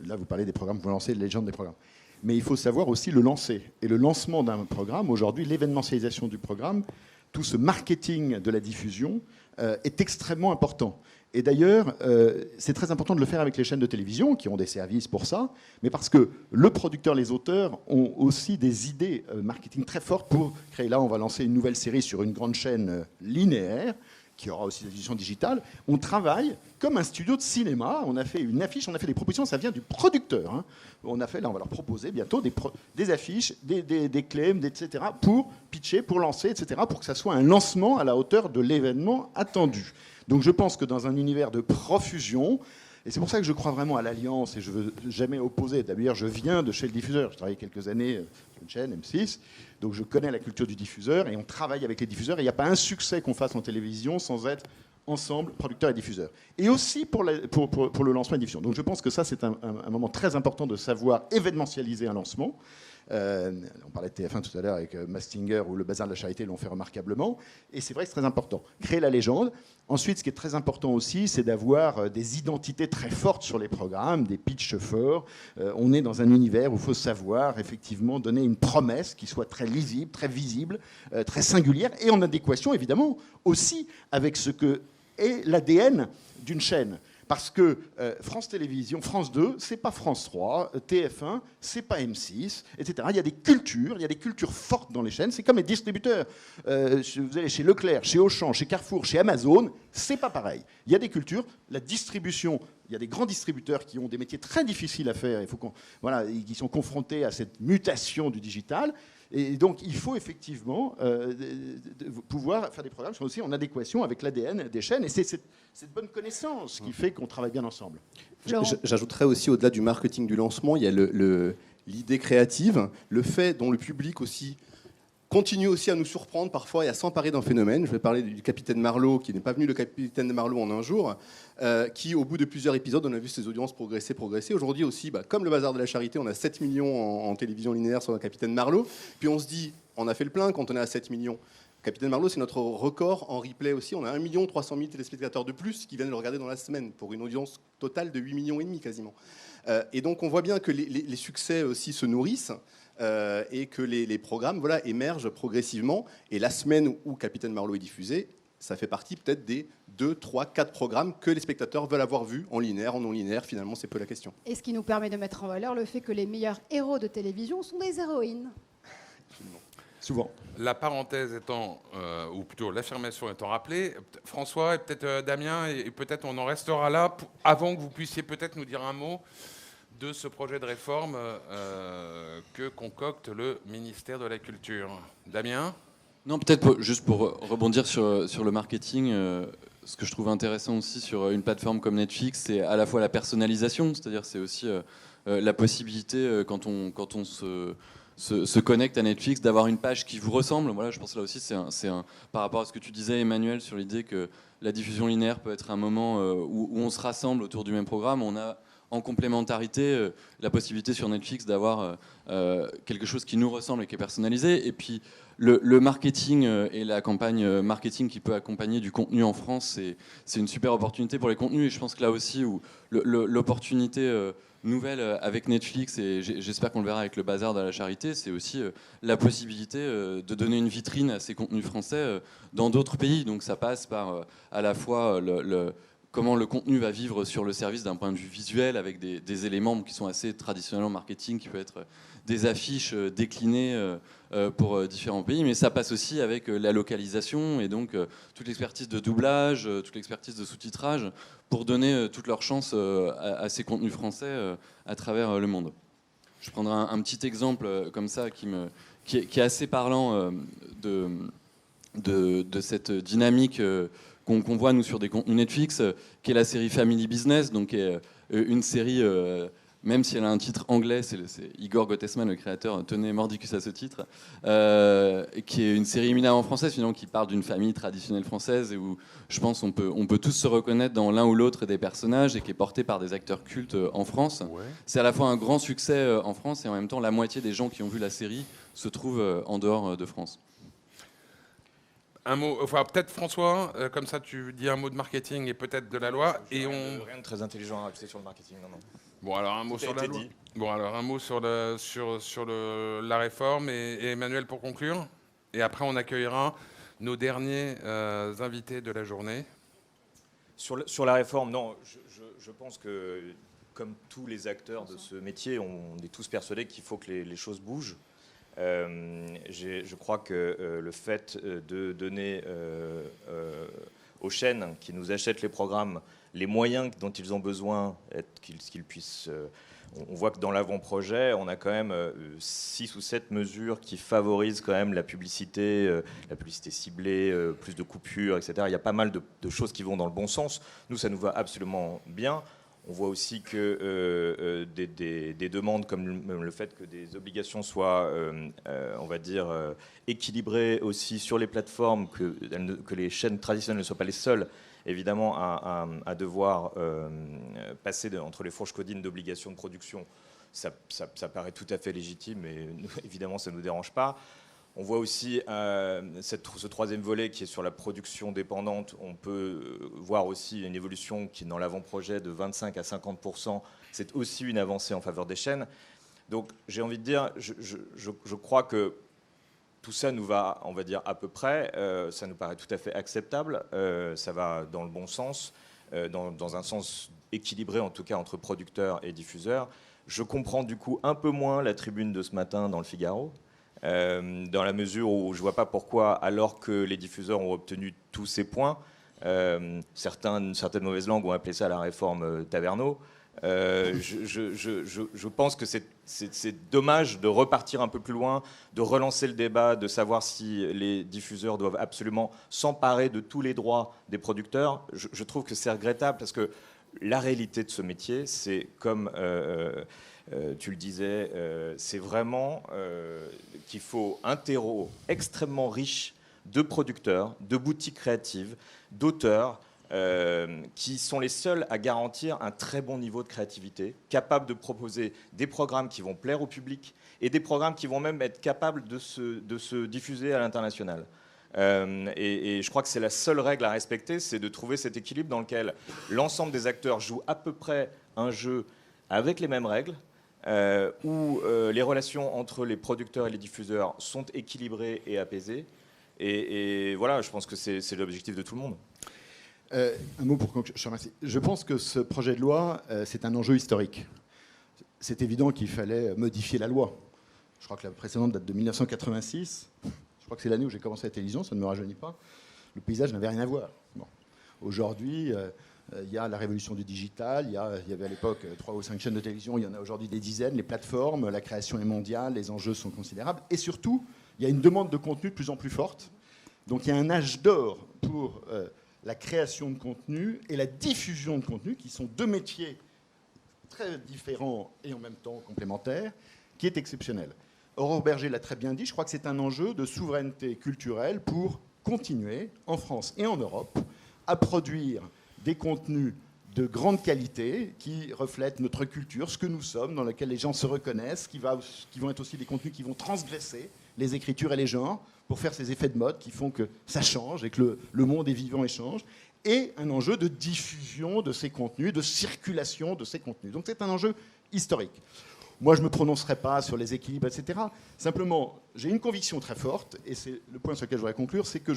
Là, vous parlez des programmes, vous lancez les légendes des programmes. Mais il faut savoir aussi le lancer. Et le lancement d'un programme, aujourd'hui, l'événementialisation du programme, tout ce marketing de la diffusion est extrêmement important. Et d'ailleurs, c'est très important de le faire avec les chaînes de télévision qui ont des services pour ça, mais parce que le producteur, les auteurs ont aussi des idées marketing très fortes pour créer. Là, on va lancer une nouvelle série sur une grande chaîne linéaire qui aura aussi des diffusions digitales. On travaille comme un studio de cinéma. On a fait une affiche, on a fait des propositions, ça vient du producteur. Hein. On va leur proposer bientôt des affiches, des claims, etc., pour pitcher, pour lancer, etc., pour que ça soit un lancement à la hauteur de l'événement attendu. Donc je pense que dans un univers de profusion, et c'est pour ça que je crois vraiment à l'alliance, et je ne veux jamais opposer. D'ailleurs, je viens de chez le diffuseur. J'ai travaillé quelques années sur une chaîne, M6, donc je connais la culture du diffuseur, et on travaille avec les diffuseurs. Et il n'y a pas un succès qu'on fasse en télévision sans être ensemble, producteurs et diffuseurs. Et aussi pour le lancement et la diffusion. Donc je pense que ça, c'est un moment très important de savoir événementialiser un lancement. On parlait de TF1 tout à l'heure avec Mastinger ou le Bazar de la Charité l'ont fait remarquablement. Et c'est vrai que c'est très important. Créer la légende. Ensuite, ce qui est très important aussi, c'est d'avoir des identités très fortes sur les programmes, des pitchs forts. On est dans un univers où il faut savoir effectivement donner une promesse qui soit très lisible, très visible, très singulière et en adéquation évidemment aussi avec ce que est l'ADN d'une chaîne. Parce que France Télévisions, France 2, c'est pas France 3, TF1, c'est pas M6, etc. Il y a des cultures fortes dans les chaînes. C'est comme les distributeurs. Vous allez chez Leclerc, chez Auchan, chez Carrefour, chez Amazon, c'est pas pareil. Il y a des cultures. La distribution, il y a des grands distributeurs qui ont des métiers très difficiles à faire. Qui sont confrontés à cette mutation du digital. Et donc, il faut effectivement pouvoir faire des programmes qui sont aussi en adéquation avec l'ADN des chaînes. Et c'est cette bonne connaissance qui fait qu'on travaille bien ensemble. J'ajouterais aussi, au-delà du marketing du lancement, il y a l'idée créative, le fait dont le public aussi continue aussi à nous surprendre parfois et à s'emparer d'un phénomène. Je vais parler du Capitaine Marlowe, qui n'est pas venu le Capitaine Marlowe en un jour, qui, au bout de plusieurs épisodes, on a vu ses audiences progresser. Aujourd'hui aussi, comme le Bazar de la Charité, on a 7 millions en télévision linéaire sur le Capitaine Marlowe. Puis on se dit, on a fait le plein quand on est à 7 millions. Capitaine Marlowe, c'est notre record en replay aussi. On a 1 300 000 téléspectateurs de plus qui viennent le regarder dans la semaine, pour une audience totale de 8,5 millions quasiment. Et donc on voit bien que les succès aussi se nourrissent. Et que les programmes émergent progressivement. Et la semaine où Capitaine Marlowe est diffusé, ça fait partie peut-être des 2, 3, 4 programmes que les spectateurs veulent avoir vus en linéaire, en non linéaire. Finalement, c'est peu la question. Et ce qui nous permet de mettre en valeur le fait que les meilleurs héros de télévision sont des héroïnes. Souvent. La parenthèse étant, ou plutôt l'affirmation étant rappelée, François et peut-être Damien, et peut-être on en restera là avant que vous puissiez peut-être nous dire un mot de ce projet de réforme que concocte le ministère de la Culture. Damien ? Non, peut-être juste pour rebondir sur le marketing, ce que je trouve intéressant aussi sur une plateforme comme Netflix, c'est à la fois la personnalisation, c'est-à-dire c'est aussi la possibilité, quand on se connecte à Netflix, d'avoir une page qui vous ressemble. Voilà, je pense que là aussi, par rapport à ce que tu disais, Emmanuel, sur l'idée que la diffusion linéaire peut être un moment où on se rassemble autour du même programme. On a en complémentarité la possibilité sur Netflix d'avoir quelque chose qui nous ressemble et qui est personnalisé. Et puis le marketing et la campagne marketing qui peut accompagner du contenu en France, c'est une super opportunité pour les contenus. Et je pense que là aussi, où l'opportunité nouvelle avec Netflix, et j'espère qu'on le verra avec le bazar de la charité, c'est aussi la possibilité de donner une vitrine à ces contenus français dans d'autres pays. Donc ça passe par à la fois comment le contenu va vivre sur le service d'un point de vue visuel, avec des éléments qui sont assez traditionnels en marketing, qui peut être des affiches déclinées pour différents pays, mais ça passe aussi avec la localisation et donc toute l'expertise de doublage, toute l'expertise de sous-titrage, pour donner toute leur chance à ces contenus français à travers le monde. Je prendrai un petit exemple comme ça qui est assez parlant de cette dynamique qu'on voit nous sur des contenus Netflix, qui est la série Family Business, donc qui est une série, même si elle a un titre anglais, c'est Igor Gottesman, le créateur, tenait mordicus à ce titre, qui est une série éminemment française, finalement, qui parle d'une famille traditionnelle française et où je pense on peut tous se reconnaître dans l'un ou l'autre des personnages, et qui est portée par des acteurs cultes en France. Ouais. C'est à la fois un grand succès en France, et en même temps la moitié des gens qui ont vu la série se trouvent en dehors de France. Un mot, enfin peut-être François, comme ça tu dis un mot de marketing et peut-être de la loi, et rien de très intelligent à rajouter sur le marketing, non. Bon alors un mot sur la loi. Bon alors un mot sur la réforme, et Emmanuel pour conclure, et après on accueillera nos derniers invités de la journée. Sur la réforme, non, je pense que comme tous les acteurs de ce métier, on est tous persuadés qu'il faut que les choses bougent. Je crois que le fait de donner aux chaînes qui nous achètent les programmes les moyens dont ils ont besoin, qu'ils puissent... on voit que dans l'avant-projet, on a quand même 6 ou 7 mesures qui favorisent quand même la publicité ciblée, plus de coupures, etc. Il y a pas mal de choses qui vont dans le bon sens. Nous, ça nous va absolument bien. On voit aussi que des demandes comme le fait que des obligations soient, on va dire, équilibrées aussi sur les plateformes, que les chaînes traditionnelles ne soient pas les seules, évidemment, à devoir passer entre les fourches codines d'obligations de production. Ça paraît tout à fait légitime, et évidemment, ça ne nous dérange pas. On voit aussi ce troisième volet qui est sur la production dépendante. On peut voir aussi une évolution qui est dans l'avant-projet de 25 à 50%. C'est aussi une avancée en faveur des chaînes. Donc j'ai envie de dire, je crois que tout ça nous va, on va dire, à peu près. Ça nous paraît tout à fait acceptable. Ça va dans le bon sens, dans un sens équilibré en tout cas entre producteurs et diffuseurs. Je comprends du coup un peu moins la tribune de ce matin dans le Figaro. Dans la mesure où je ne vois pas pourquoi, alors que les diffuseurs ont obtenu tous ces points, certaines mauvaises langues ont appelé ça la réforme Taverneau. Je pense que c'est dommage de repartir un peu plus loin, de relancer le débat, de savoir si les diffuseurs doivent absolument s'emparer de tous les droits des producteurs. Je trouve que c'est regrettable, parce que la réalité de ce métier, c'est comme... tu le disais, c'est vraiment qu'il faut un terreau extrêmement riche de producteurs, de boutiques créatives, d'auteurs, qui sont les seuls à garantir un très bon niveau de créativité, capables de proposer des programmes qui vont plaire au public, et des programmes qui vont même être capables de se diffuser à l'international. Et je crois que c'est la seule règle à respecter, c'est de trouver cet équilibre dans lequel l'ensemble des acteurs jouent à peu près un jeu avec les mêmes règles, où les relations entre les producteurs et les diffuseurs sont équilibrées et apaisées. Et voilà, je pense que c'est l'objectif de tout le monde. Un mot pour conclure. Je remercie. Je pense que ce projet de loi, c'est un enjeu historique. C'est évident qu'il fallait modifier la loi. Je crois que la précédente date de 1986. Je crois que c'est l'année où j'ai commencé la télévision, ça ne me rajeunit pas. Le paysage n'avait rien à voir. Bon. Aujourd'hui... il y a la révolution du digital, il y avait à l'époque 3 ou 5 chaînes de télévision, il y en a aujourd'hui des dizaines, les plateformes, la création est mondiale, les enjeux sont considérables, et surtout, il y a une demande de contenu de plus en plus forte. Donc il y a un âge d'or pour la création de contenu et la diffusion de contenu, qui sont deux métiers très différents et en même temps complémentaires, qui est exceptionnel. Aurore Berger l'a très bien dit, je crois que c'est un enjeu de souveraineté culturelle pour continuer, en France et en Europe, à produire des contenus de grande qualité qui reflètent notre culture, ce que nous sommes, dans lequel les gens se reconnaissent, qui vont être aussi des contenus qui vont transgresser les écritures et les genres pour faire ces effets de mode qui font que ça change et que le monde est vivant et change, et un enjeu de diffusion de ces contenus, de circulation de ces contenus. Donc c'est un enjeu historique. Moi, je ne me prononcerai pas sur les équilibres, etc. Simplement, j'ai une conviction très forte, et c'est le point sur lequel je voudrais conclure, c'est que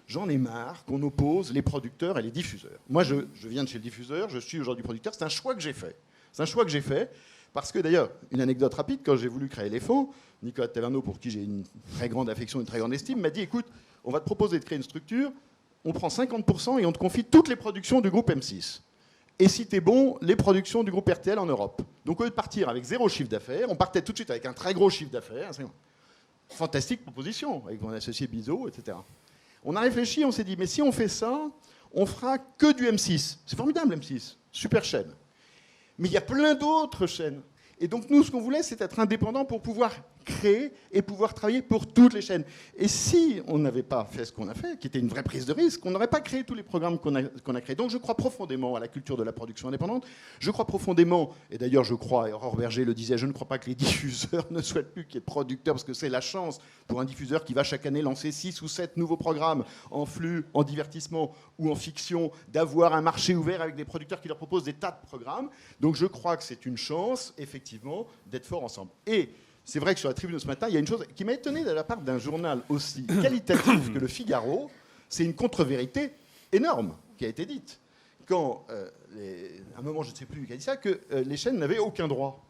j'en ai marre qu'on oppose les producteurs et les diffuseurs. Moi, je viens de chez le diffuseur, je suis aujourd'hui producteur, c'est un choix que j'ai fait. C'est un choix que j'ai fait, parce que d'ailleurs, une anecdote rapide, quand j'ai voulu créer Éléphant, Nicolas Taverneau, pour qui j'ai une très grande affection, une très grande estime, m'a dit, écoute, on va te proposer de créer une structure, on prend 50% et on te confie toutes les productions du groupe M6. Et si t'es bon, les productions du groupe RTL en Europe. Donc au lieu de partir avec 0 chiffre d'affaires, on partait tout de suite avec un très gros chiffre d'affaires. C'est une fantastique proposition, avec mon associé Bizot, etc. On a réfléchi, on s'est dit, mais si on fait ça, on fera que du M6. C'est formidable, M6, super chaîne. Mais il y a plein d'autres chaînes. Et donc nous, ce qu'on voulait, c'est être indépendant pour pouvoir créer et pouvoir travailler pour toutes les chaînes. Et si on n'avait pas fait ce qu'on a fait, qui était une vraie prise de risque, on n'aurait pas créé tous les programmes qu'on a créés. Donc je crois profondément à la culture de la production indépendante. Je crois profondément, et d'ailleurs je crois, et Aurore Berger le disait, je ne crois pas que les diffuseurs ne souhaitent plus qu'il y ait de producteurs, parce que c'est la chance pour un diffuseur qui va chaque année lancer 6 ou 7 nouveaux programmes en flux, en divertissement ou en fiction, d'avoir un marché ouvert avec des producteurs qui leur proposent des tas de programmes. Donc je crois que c'est une chance, effectivement, d'être forts ensemble. Et c'est vrai que sur la tribune de ce matin, il y a une chose qui m'a étonné de la part d'un journal aussi qualitatif que Le Figaro, c'est une contre-vérité énorme qui a été dite. Quand, à un moment, je ne sais plus qui a dit ça, que les chaînes n'avaient aucun droit.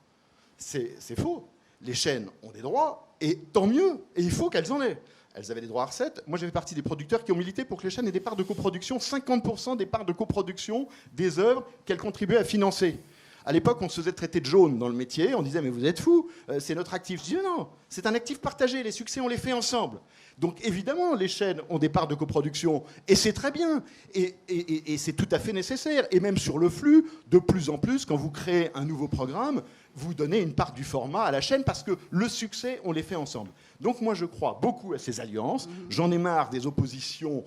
C'est faux. Les chaînes ont des droits, et tant mieux, et il faut qu'elles en aient. Elles avaient des droits à recettes. Moi, j'ai fait partie des producteurs qui ont milité pour que les chaînes aient des parts de coproduction, 50% des parts de coproduction des œuvres qu'elles contribuaient à financer. À l'époque, on se faisait traiter de jaune dans le métier. On disait, mais vous êtes fous, c'est notre actif. Je dis, non, c'est un actif partagé. Les succès, on les fait ensemble. Donc, évidemment, les chaînes ont des parts de coproduction. Et c'est très bien. Et c'est tout à fait nécessaire. Et même sur le flux, de plus en plus, quand vous créez un nouveau programme, vous donnez une part du format à la chaîne parce que le succès, on les fait ensemble. Donc moi, je crois beaucoup à ces alliances. J'en ai marre des oppositions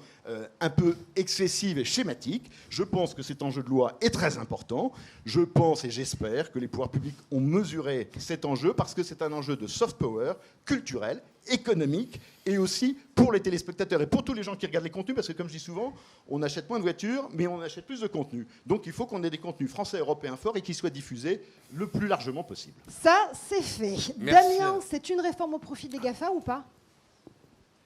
un peu excessives et schématiques. Je pense que cet enjeu de loi est très important. Je pense et j'espère que les pouvoirs publics ont mesuré cet enjeu parce que c'est un enjeu de soft power, culturel, économique et aussi pour les téléspectateurs et pour tous les gens qui regardent les contenus parce que, comme je dis souvent, on achète moins de voitures, mais on achète plus de contenu. Donc il faut qu'on ait des contenus français, européens forts et qui soient diffusés le plus largement possible. Ça, c'est fait. Merci. Damien, c'est une réforme au profit des GAFA ou pas?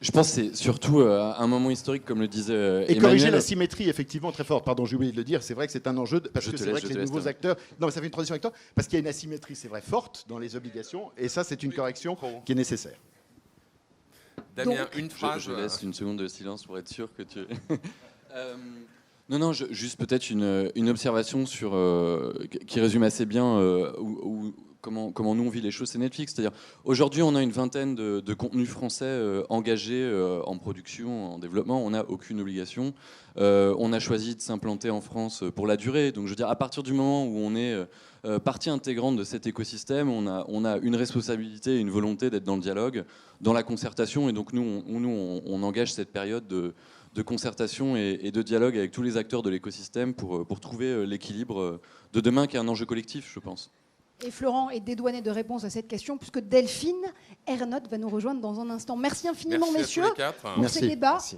Je pense que c'est surtout un moment historique, comme le disait Et Emmanuel. corriger la symétrie, effectivement, très forte. Pardon, j'ai oublié de le dire. C'est vrai que c'est un enjeu, parce Je que te c'est vrai laisse, que je les te nouveaux laisse acteurs... Non, mais ça fait une transition avec toi, parce qu'il y a une asymétrie, c'est vrai, forte dans les obligations, et ça, c'est une correction qui est nécessaire. Damien, une phrase. Je laisse une seconde de silence pour être sûr que tu... Non, juste peut-être une observation sur, qui résume assez bien comment nous on vit les choses, c'est Netflix. C'est-à-dire, aujourd'hui, on a une vingtaine de contenus français engagés en production, en développement. On n'a aucune obligation. On a choisi de s'implanter en France pour la durée. Donc, je veux dire, à partir du moment où on est partie intégrante de cet écosystème, on a une responsabilité et une volonté d'être dans le dialogue, dans la concertation. Et donc, nous, on engage cette période de concertation et de dialogue avec tous les acteurs de l'écosystème pour trouver l'équilibre de demain, qui est un enjeu collectif, je pense. Et Florent est dédouané de réponse à cette question, puisque Delphine Ernotte va nous rejoindre dans un instant. Merci infiniment, Merci à tous messieurs, les quatre. pour ces débats. Merci.